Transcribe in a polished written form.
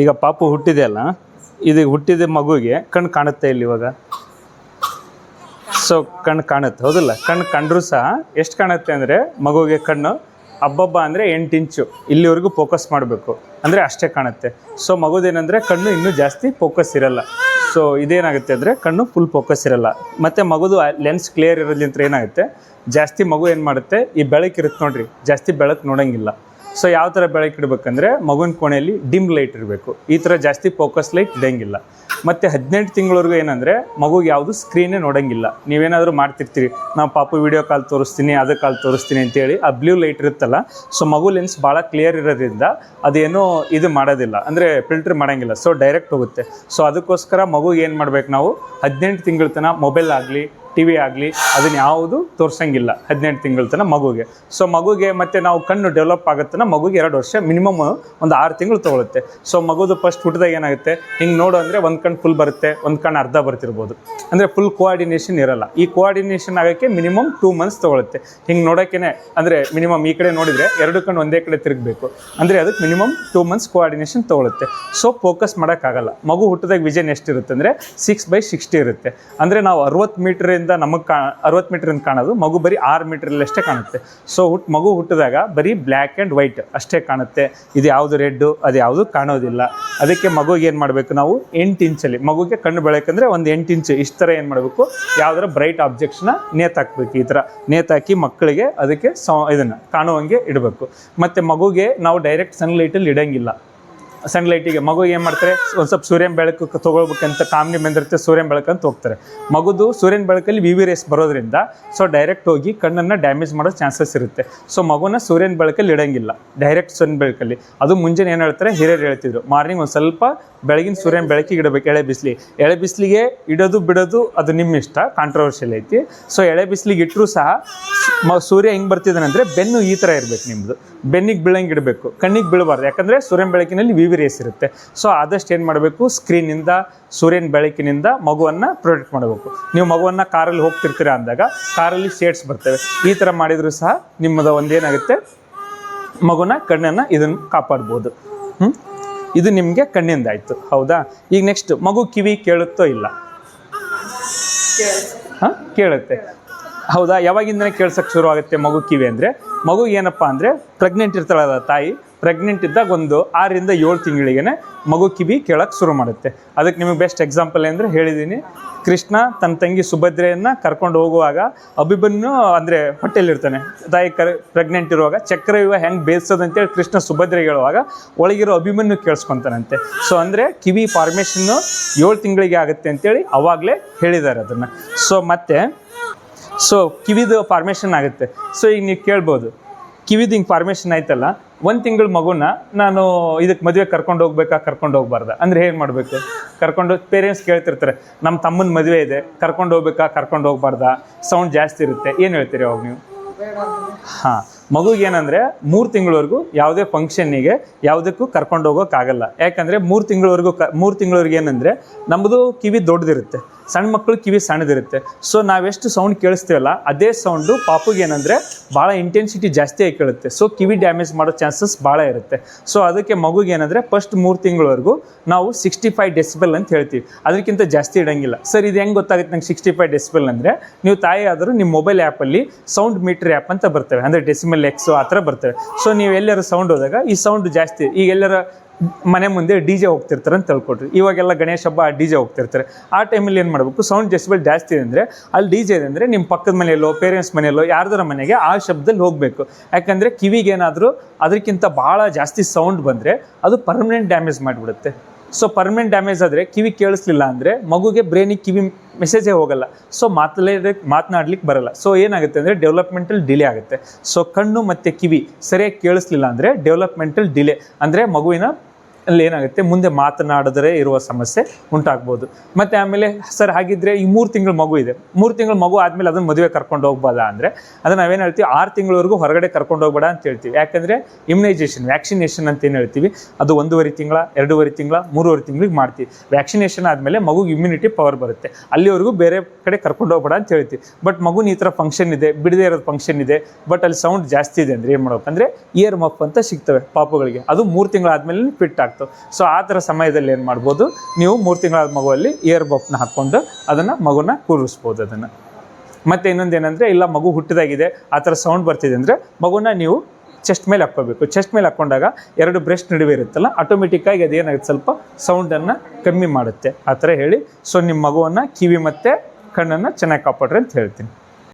ಈಗ ಪಾಪು ಹುಟ್ಟಿದೆ ಅಲ್ಲ, ಇದು ಹುಟ್ಟಿದ ಮಗುಗೆ ಕಣ್ಣು ಕಾಣುತ್ತೆ ಇಲ್ಲಿ ಇವಾಗ. ಸೊ ಕಣ್ಣು ಕಾಣುತ್ತೆ, ಹೌದಲ್ಲ? ಕಣ್ಣು ಕಂಡ್ರೂ ಸಹ ಎಷ್ಟು ಕಾಣುತ್ತೆ ಅಂದರೆ ಮಗುವಿಗೆ ಕಣ್ಣು ಹಬ್ಬಬ್ಬ ಅಂದರೆ 8 ಇಂಚು ಇಲ್ಲಿವರೆಗೂ ಫೋಕಸ್ ಮಾಡಬೇಕು, ಅಂದರೆ ಅಷ್ಟೇ ಕಾಣುತ್ತೆ. ಸೊ ಮಗುದೇನೆಂದರೆ ಕಣ್ಣು ಇನ್ನೂ ಜಾಸ್ತಿ ಫೋಕಸ್ ಇರಲ್ಲ. ಸೊ ಇದೇನಾಗುತ್ತೆ ಅಂದರೆ ಕಣ್ಣು ಫುಲ್ ಫೋಕಸ್ ಇರಲ್ಲ. ಮತ್ತು ಮಗುದು ಲೆನ್ಸ್ ಕ್ಲಿಯರ್ ಇರೋದ್ರಿಂದ ಏನಾಗುತ್ತೆ, ಜಾಸ್ತಿ ಮಗು ಏನು ಮಾಡುತ್ತೆ, ಈ ಬೆಳಕಿರುತ್ತೆ ನೋಡ್ರಿ, ಜಾಸ್ತಿ ಬೆಳಕು ನೋಡೋಂಗಿಲ್ಲ. ಸೊ ಯಾವ ಥರ ಬೆಳಕು ಇಡಬೇಕಂದ್ರೆ ಮಗುವಿನ ಕೋಣೆಯಲ್ಲಿ ಡಿಮ್ ಲೈಟ್ ಇರಬೇಕು. ಈ ಥರ ಜಾಸ್ತಿ ಫೋಕಸ್ ಲೈಟ್ ಇಡೋಂಗಿಲ್ಲ. ಮತ್ತು 18 ತಿಂಗಳವರೆಗೂ ಏನಂದರೆ ಮಗುಗೆ ಯಾವುದು ಸ್ಕ್ರೀನೇ ನೋಡೋಂಗಿಲ್ಲ. ನೀವೇನಾದರೂ ಮಾಡ್ತಿರ್ತೀರಿ, ನಾವು ಪಾಪು ವೀಡಿಯೋ ಕಾಲ್ ತೋರಿಸ್ತೀನಿ, ಅದು ಕಾಲ್ ತೋರಿಸ್ತೀನಿ ಅಂತೇಳಿ ಆ ಬ್ಲೂ ಲೈಟ್ ಇರುತ್ತಲ್ಲ, ಸೊ ಮಗು ಲೆನ್ಸ್ ಭಾಳ ಕ್ಲಿಯರ್ ಇರೋದ್ರಿಂದ ಅದೇನೋ ಇದು ಮಾಡೋದಿಲ್ಲ, ಅಂದರೆ ಫಿಲ್ಟ್ರ್ ಮಾಡೋಂಗಿಲ್ಲ. ಸೊ ಡೈರೆಕ್ಟ್ ಹೋಗುತ್ತೆ. ಸೊ ಅದಕ್ಕೋಸ್ಕರ ಮಗುಗೆ ಏನು ಮಾಡ್ಬೇಕು ನಾವು, 18 ತಿಂಗಳ ತನಕ ಮೊಬೈಲ್ ಆಗಲಿ ಟಿ ವಿ ಆಗಲಿ ಅದನ್ನು ಯಾವುದು ತೋರಿಸೋಂಗಿಲ್ಲ 18 ತಿಂಗಳ ತನಕ ಮಗುಗೆ. ಸೊ ಮಗುಗೆ ಮತ್ತು ನಾವು ಕಣ್ಣು ಡೆವಲಪ್ ಆಗುತ್ತನ ಮಗುಗೆ 2 ವರ್ಷ ಮಿನಿಮಮ್ ಒಂದು 6 ತಿಂಗಳು ತೊಗೊಳುತ್ತೆ. ಸೊ ಮಗುದು ಫಸ್ಟ್ ಹುಟ್ಟಿದಾಗ ಏನಾಗುತ್ತೆ, ಹಿಂಗೆ ನೋಡು ಅಂದರೆ ಒಂದು ಕಣ್ಣು ಫುಲ್ ಬರುತ್ತೆ, ಒಂದು ಕಣ್ಣು ಅರ್ಧ ಬರ್ತಿರ್ಬೋದು, ಅಂದರೆ ಫುಲ್ ಕೋಆರ್ಡಿನೇಷನ್ ಇರಲ್ಲ. ಈ ಕೋಆರ್ಡಿನೇಷನ್ ಆಗೋಕ್ಕೆ ಮಿನಿಮಮ್ 2 ಮಂತ್ಸ್ ತೊಗೊಳುತ್ತೆ. ಹಿಂಗೆ ನೋಡೋಕ್ಕೇ ಅಂದರೆ ಮಿನಿಮಮ್ ಈ ಕಡೆ ನೋಡಿದರೆ 2 ಕಣ್ಣು ಒಂದೇ ಕಡೆ ತಿರುಗಬೇಕು, ಅಂದರೆ ಅದಕ್ಕೆ ಮಿನಿಮಮ್ 2 ಮಂತ್ಸ್ ಕೋಆರ್ಡಿನೇಷನ್ ತೊಗೊಳುತ್ತೆ. ಸೊ ಫೋಕಸ್ ಮಾಡೋಕ್ಕಾಗಲ್ಲ. ಮಗು ಹುಟ್ಟಿದಾಗ ವಿಷನ್ ಎಷ್ಟಿರುತ್ತೆ ಅಂದರೆ 6/60 ಇರುತ್ತೆ. ಅಂದರೆ ನಾವು 60 ಮೀಟ್ರಿಂದ ನಮಗೆ 60 ಮೀಟ್ರಿಂದ ಕಾಣೋದು, ಮಗು ಬರೀ 6 ಮೀಟ್ರಲ್ಲಷ್ಟೇ ಕಾಣುತ್ತೆ. ಸೊ ಮಗು ಹುಟ್ಟಿದಾಗ ಬರೀ ಬ್ಲ್ಯಾಕ್ ಆ್ಯಂಡ್ ವೈಟ್ ಅಷ್ಟೇ ಕಾಣುತ್ತೆ. ಇದು ಯಾವುದು ರೆಡ್ಡು ಅದು ಯಾವುದು ಕಾಣೋದಿಲ್ಲ. ಅದಕ್ಕೆ ಮಗುಗೆ ಏನು ಮಾಡಬೇಕು ನಾವು, 8 ಇಂಚಲ್ಲಿ ಮಗುಗೆ ಕಣ್ಣು ಬೆಳಕಂದ್ರೆ ಒಂದು 8 ಇಂಚು ಇಷ್ಟು ಥರ ಏನು ಮಾಡಬೇಕು, ಯಾವುದರ ಬ್ರೈಟ್ ಆಬ್ಜೆಕ್ಟ್ಸ್ನ ನೇತಾಕಬೇಕು. ಈ ಥರ ನೇತಾಕಿ ಮಕ್ಕಳಿಗೆ ಅದಕ್ಕೆ ಇದನ್ನು ಕಾಣುವಂಗೆ ಇಡಬೇಕು. ಮತ್ತು ಮಗುಗೆ ನಾವು ಡೈರೆಕ್ಟ್ ಸನ್ಲೈಟಲ್ಲಿ ಇಡೋಂಗಿಲ್ಲ. ಸನ್ಲೈಟಿಗೆ ಮಗುಗೆ ಏನು ಮಾಡ್ತಾರೆ, ಒಂದು ಸ್ವಲ್ಪ ಸೂರ್ಯನ ಬೆಳಕು ತೊಗೊಳ್ಬೇಕಂತ ಕಾಮನಿ ಬಂದಿರುತ್ತೆ, ಸೂರ್ಯನ ಬೆಳಕಂತ ಹೋಗ್ತಾರೆ. ಮಗುದು ಸೂರ್ಯನ ಬೆಳಕಲ್ಲಿ UV ರೇಸ್ ಬರೋದ್ರಿಂದ ಸೊ ಡೈರೆಕ್ಟ್ ಹೋಗಿ ಕಣ್ಣನ್ನು ಡ್ಯಾಮೇಜ್ ಮಾಡೋ ಚಾನ್ಸಸ್ ಇರುತ್ತೆ. ಸೊ ಮಗುನ ಸೂರ್ಯನ ಬೆಳಕಲ್ಲಿ ಇಡೋಂಗಿಲ್ಲ, ಡೈರೆಕ್ಟ್ ಸೂರ್ಯನ ಬೆಳಕಲ್ಲಿ. ಅದು ಮುಂಜಾನೆ ಏನು ಹೇಳ್ತಾರೆ, ಹಿರಿಯರು ಹೇಳ್ತಿದ್ರು, ಮಾರ್ನಿಂಗ್ ಒಂದು ಸ್ವಲ್ಪ ಬೆಳಗಿನ ಸೂರ್ಯನ ಬೆಳಕಿಗೆ ಇಡಬೇಕು. ಎಳೆ ಬಿಸಿಲಿಗೆ ಇಡೋದು ಬಿಡೋದು ಅದು ನಿಮ್ಮ ಇಷ್ಟ, ಕಾಂಟ್ರವರ್ಷಿಯಲ್ ಐತಿ. ಸೊ ಎಳೆ ಬಿಸಿಲಿಗೆ ಇಟ್ಟರೂ ಸಹ ಸೂರ್ಯ ಹೆಂಗೆ ಬರ್ತಿದ್ದಾನೆ ಅಂದರೆ ಬೆನ್ನು ಈ ಥರ ಇರಬೇಕು, ನಿಮ್ಮದು ಬೆನ್ನಿಗೆ ಬೀಳಂಗೆ ಇಡಬೇಕು, ಕಣ್ಣಿಗೆ ಬೀಳಬಾರ್ದು. ಯಾಕಂದರೆ ಸೂರ್ಯನ ಬೆಳಕಿನಲ್ಲಿ UV ರೇಸ್ ಇರುತ್ತೆ. ಸೊ ಆದಷ್ಟು ಏನು ಮಾಡಬೇಕು, ಸ್ಕ್ರೀನಿಂದ ಸೂರ್ಯನ ಬೆಳಕಿನಿಂದ ಮಗುವನ್ನು ಪ್ರೊಟೆಕ್ಟ್ ಮಾಡಬೇಕು. ನೀವು ಮಗುವನ್ನು ಕಾರಲ್ಲಿ ಹೋಗ್ತಿರ್ತೀರ ಅಂದಾಗ ಕಾರಲ್ಲಿ ಶೇಡ್ಸ್ ಬರ್ತವೆ. ಈ ಥರ ಮಾಡಿದರೂ ಸಹ ನಿಮ್ಮದು ಒಂದೇನಾಗುತ್ತೆ, ಮಗುನ ಕಣ್ಣನ್ನು ಇದನ್ನು ಕಾಪಾಡ್ಬೋದು. ಇದು ನಿಮಗೆ ಕಣ್ಣಿಂದ ಆಯಿತು, ಹೌದಾ? ಈಗ ನೆಕ್ಸ್ಟ್ ಮಗು ಕಿವಿ ಕೇಳುತ್ತೋ ಇಲ್ಲ? ಕೇಳುತ್ತೆ, ಹೌದಾ? ಯಾವಾಗಿಂದನೇ ಕೇಳ್ಸೋಕ್ಕೆ ಶುರು ಆಗುತ್ತೆ ಮಗು ಕಿವಿ ಅಂದರೆ, ಮಗು ಏನಪ್ಪ ಅಂದರೆ ಪ್ರೆಗ್ನೆಂಟ್ ಇರ್ತಾಳಲ್ಲ ತಾಯಿ, ಪ್ರೆಗ್ನೆಂಟ್ ಇದ್ದಾಗ ಒಂದು 6 ರಿಂದ 7 ತಿಂಗಳಿಗೆ ಮಗು ಕಿವಿ ಕೇಳೋಕ್ಕೆ ಶುರು ಮಾಡುತ್ತೆ. ಅದಕ್ಕೆ ನಿಮಗೆ ಬೆಸ್ಟ್ ಎಕ್ಸಾಂಪಲ್ ಅಂದರೆ ಹೇಳಿದ್ದೀನಿ, ಕೃಷ್ಣ ತನ್ನ ತಂಗಿ ಸುಭದ್ರೆಯನ್ನು ಕರ್ಕೊಂಡು ಹೋಗುವಾಗ ಅಭಿಮನ್ಯು ಅಂದರೆ ಹೊಟ್ಟೆಲಿರ್ತಾನೆ, ತಾಯಿ ಪ್ರೆಗ್ನೆಂಟ್ ಇರುವಾಗ ಚಕ್ರವ್ಯೂಹ ಹೆಂಗೆ ಬೇಯಿಸೋದು ಅಂತೇಳಿ ಕೃಷ್ಣ ಸುಭದ್ರೆಗೆ ಹೇಳುವಾಗ ಒಳಗಿರೋ ಅಭಿಮನ್ಯು ಕೇಳಿಸ್ಕೊತಾನಂತೆ. ಸೊ ಅಂದರೆ ಕಿವಿ ಫಾರ್ಮೇಷನ್ನು 7 ತಿಂಗಳಿಗೆ ಆಗುತ್ತೆ ಅಂತೇಳಿ ಅವಾಗಲೇ ಹೇಳಿದ್ದಾರೆ ಅದನ್ನು. ಸೊ ಕಿವಿದು ಫಾರ್ಮೇಷನ್ ಆಗುತ್ತೆ. ಸೊ ಈಗ ನೀವು ಕೇಳ್ಬೋದು, ಕಿವಿದು ಹಿಂಗೆ ಫಾರ್ಮೇಷನ್ ಆಯ್ತಲ್ಲ, 1 ತಿಂಗಳ ಮಗುನ ನಾನು ಇದಕ್ಕೆ ಮದುವೆ ಕರ್ಕೊಂಡು ಹೋಗ್ಬಾರ್ದ ಅಂದರೆ ಏನು ಮಾಡಬೇಕು? ಪೇರೆಂಟ್ಸ್ ಕೇಳ್ತಿರ್ತಾರೆ, ನಮ್ಮ ತಮ್ಮನ ಮದುವೆ ಇದೆ, ಕರ್ಕೊಂಡು ಹೋಗ್ಬಾರ್ದಾ, ಸೌಂಡ್ ಜಾಸ್ತಿ ಇರುತ್ತೆ, ಏನು ಹೇಳ್ತೀರಿ ಅವಾಗ ನೀವು? ಹಾಂ, ಮಗುಗೆ ಏನಂದರೆ 3 ತಿಂಗಳವರೆಗೂ ಯಾವುದೇ ಫಂಕ್ಷನ್ನಿಗೆ ಯಾವುದಕ್ಕೂ ಕರ್ಕೊಂಡು ಹೋಗೋಕ್ಕಾಗಲ್ಲ. ಯಾಕಂದರೆ 3 ತಿಂಗಳವರೆಗೆ ಏನಂದರೆ ನಮ್ಮದು ಕಿವಿ ದೊಡ್ಡದಿರುತ್ತೆ, ಸಣ್ಣ ಮಕ್ಕಳು ಕಿವಿ ಸಣ್ಣದಿರುತ್ತೆ. ಸೊ ನಾವೆಷ್ಟು ಸೌಂಡ್ ಕೇಳಿಸ್ತೀವಲ್ಲ ಅದೇ ಸೌಂಡು ಪಾಪುಗೆ ಏನಂದರೆ ಭಾಳ ಇಂಟೆನ್ಸಿಟಿ ಜಾಸ್ತಿಯಾಗಿ ಕೇಳುತ್ತೆ. ಸೊ ಕಿವಿ ಡ್ಯಾಮೇಜ್ ಮಾಡೋ ಚಾನ್ಸಸ್ ಭಾಳ ಇರುತ್ತೆ. ಸೊ ಅದಕ್ಕೆ ಮಗುಗೆ ಏನಂದರೆ ಫಸ್ಟ್ 3 ತಿಂಗಳವರೆಗೂ ನಾವು 65 ಡೆಸಿಬಲ್ ಅಂತ ಹೇಳ್ತೀವಿ, ಅದಕ್ಕಿಂತ ಜಾಸ್ತಿ ಇಡೋಂಗಿಲ್ಲ. ಸರ್ ಇದು ಹೆಂಗೆ ಗೊತ್ತಾಗುತ್ತೆ ನಂಗೆ 65 ಡೆಸಿಬಲ್ ಅಂದರೆ? ನೀವು ತಾಯಿ ಆದರೂ ನಿಮ್ಮ ಮೊಬೈಲ್ ಆ್ಯಪಲ್ಲಿ ಸೌಂಡ್ ಮೀಟರ್ ಆ್ಯಪ್ ಅಂತ ಬರ್ತವೆ, ಅಂದರೆ ಡೆಸಿಮಲ್ ಎಕ್ಸು ಆ ಥರ ಬರ್ತವೆ. ಸೊ ನೀವು ಎಲ್ಲರೂ ಸೌಂಡ್ ಹೋದಾಗ ಈ ಸೌಂಡ್ ಜಾಸ್ತಿ, ಈಗ ಎಲ್ಲರ ಮನೆ ಮುಂದೆ DJ ಹೋಗ್ತಿರ್ತಾರೆ ಅಂತ ತಿಳ್ಕೊಟ್ರಿ, ಇವಾಗೆಲ್ಲ ಗಣೇಶ ಹಬ್ಬ DJ ಹೋಗ್ತಿರ್ತಾರೆ. ಆ ಟೈಮಲ್ಲಿ ಏನು ಮಾಡಬೇಕು, ಸೌಂಡ್ ಡೆಸಿಬಲ್ ಜಾಸ್ತಿ ಇದೆ ಅಂದರೆ ಅಲ್ಲಿ DJ ಇದೆ ಅಂದರೆ ನಿಮ್ಮ ಪಕ್ಕದ ಮನೆಯಲ್ಲೋ ಪೇರೆಂಟ್ಸ್ ಮನೆಯಲ್ಲೋ ಯಾರ್ದಾರ ಮನೆಗೆ ಆ ಶಬ್ದದಲ್ಲಿ ಹೋಗಬೇಕು. ಯಾಕಂದರೆ ಕಿವಿಗೆ ಏನಾದರೂ ಅದಕ್ಕಿಂತ ಭಾಳ ಜಾಸ್ತಿ ಸೌಂಡ್ ಬಂದರೆ ಅದು ಪರ್ಮನೆಂಟ್ ಡ್ಯಾಮೇಜ್ ಮಾಡಿಬಿಡುತ್ತೆ. ಸೊ ಪರ್ಮನೆಂಟ್ ಡ್ಯಾಮೇಜ್ ಆದರೆ ಕಿವಿ ಕೇಳಿಸ್ಲಿಲ್ಲ ಅಂದರೆ ಮಗುಗೆ ಬ್ರೈನಿಗೆ ಕಿವಿ ಮೆಸೇಜೇ ಹೋಗಲ್ಲ. ಸೊ ಮಾತನಾಡ್ಲಿಕ್ಕೆ ಬರಲ್ಲ. ಸೊ ಏನಾಗುತ್ತೆ ಅಂದರೆ ಡೆವಲಪ್ಮೆಂಟಲ್ ಡಿಲೇ ಆಗುತ್ತೆ. ಸೊ ಕಣ್ಣು ಮತ್ತು ಕಿವಿ ಸರಿಯಾಗಿ ಕೇಳಿಸ್ಲಿಲ್ಲ ಅಂದರೆ ಡೆವಲಪ್ಮೆಂಟಲ್ ಡಿಲೇ ಅಂದರೆ ಮಗುವಿನ ಅಲ್ಲಿ ಏನಾಗುತ್ತೆ, ಮುಂದೆ ಮಾತನಾಡಿದ್ರೆ ಇರುವ ಸಮಸ್ಯೆ ಉಂಟಾಗ್ಬೋದು. ಮತ್ತು ಆಮೇಲೆ ಸರ್ ಹಾಗಿದ್ರೆ ಈ 3 ತಿಂಗಳ ಮಗು ಇದೆ, 3 ತಿಂಗಳ ಮಗು ಆದಮೇಲೆ ಅದನ್ನು ಮದುವೆ ಕರ್ಕೊಂಡು ಹೋಗ್ಬೋದಾ ಅಂದರೆ ಅದನ್ನು ನಾವೇನು ಹೇಳ್ತೀವಿ, 6 ತಿಂಗಳವರೆಗೂ ಹೊರಗಡೆ ಕರ್ಕೊಂಡು ಹೋಗ್ಬೇಡ ಅಂತ ಹೇಳ್ತೀವಿ. ಯಾಕಂದರೆ ಇಮ್ಯುನೈಸೇಷನ್, ವ್ಯಾಕ್ಸಿನೇಷನ್ ಅಂತ ಏನು ಹೇಳ್ತೀವಿ, ಅದು 1.5 ತಿಂಗಳ 2.5 ತಿಂಗಳ 3.5 ತಿಂಗಳಿಗೆ ಮಾಡ್ತೀವಿ. ವ್ಯಾಕ್ಸಿನೇಷನ್ ಆದಮೇಲೆ ಮಗುಗೆ ಇಮ್ಯುನಿಟಿ ಪವರ್ ಬರುತ್ತೆ, ಅಲ್ಲಿವರೆಗೂ ಬೇರೆ ಕಡೆ ಕರ್ಕೊಂಡು ಹೋಗ್ಬೇಡ ಅಂತ ಹೇಳ್ತೀವಿ. ಬಟ್ ಮಗುನ ಈ ಥರ ಫಂಕ್ಷನ್ ಇದೆ, ಬಿಡದೇ ಇರೋದು ಫಂಕ್ಷನ್ ಇದೆ, ಬಟ್ ಅಲ್ಲಿ ಸೌಂಡ್ ಜಾಸ್ತಿ ಇದೆ ಅಂದರೆ ಏನು ಮಾಡ್ಬೇಕಂದ್ರೆ ಇಯರ್ ಮಫ್ ಅಂತ ಸಿಗ್ತವೆ ಪಾಪುಗಳಿಗೆ, ಅದು 3 ತಿಂಗಳಾದಮೇಲೆ ಫಿಟ್ ಆಗ್ತವೆ. ಆಯಿತು. ಸೊ ಆ ಥರ ಸಮಯದಲ್ಲಿ ಏನು ಮಾಡ್ಬೋದು, ನೀವು 3 ತಿಂಗಳಾದ ಮಗುವಲ್ಲಿ ಇಯರ್ ಬಫ್ನ ಹಾಕ್ಕೊಂಡು ಅದನ್ನು ಮಗುನ ಕೂರಿಸ್ಬೋದು ಅದನ್ನು. ಮತ್ತು ಇನ್ನೊಂದೇನೆಂದರೆ, ಇಲ್ಲ ಮಗು ಹುಟ್ಟಿದಾಗಿದೆ ಆ ಥರ ಸೌಂಡ್ ಬರ್ತಿದೆ ಅಂದರೆ ಮಗುನ ನೀವು ಚೆಸ್ಟ್ ಮೇಲೆ ಹಾಕ್ಕೋಬೇಕು. ಚೆಸ್ಟ್ ಮೇಲೆ ಹಾಕ್ಕೊಂಡಾಗ 2 ಬ್ರೆಸ್ಟ್ ನಡುವೆ ಇರುತ್ತಲ್ಲ, ಆಟೋಮೆಟಿಕ್ಕಾಗಿ ಅದೇನಾಗುತ್ತೆ, ಸ್ವಲ್ಪ ಸೌಂಡನ್ನು ಕಮ್ಮಿ ಮಾಡುತ್ತೆ. ಆ ಥರ ಹೇಳಿ. ಸೊ ನಿಮ್ಮ ಮಗುವನ್ನು ಕಿವಿ ಮತ್ತು ಕಣ್ಣನ್ನು ಚೆನ್ನಾಗಿ ಕಾಪಾಡ್ರಿ ಅಂತ ಹೇಳ್ತೀನಿ.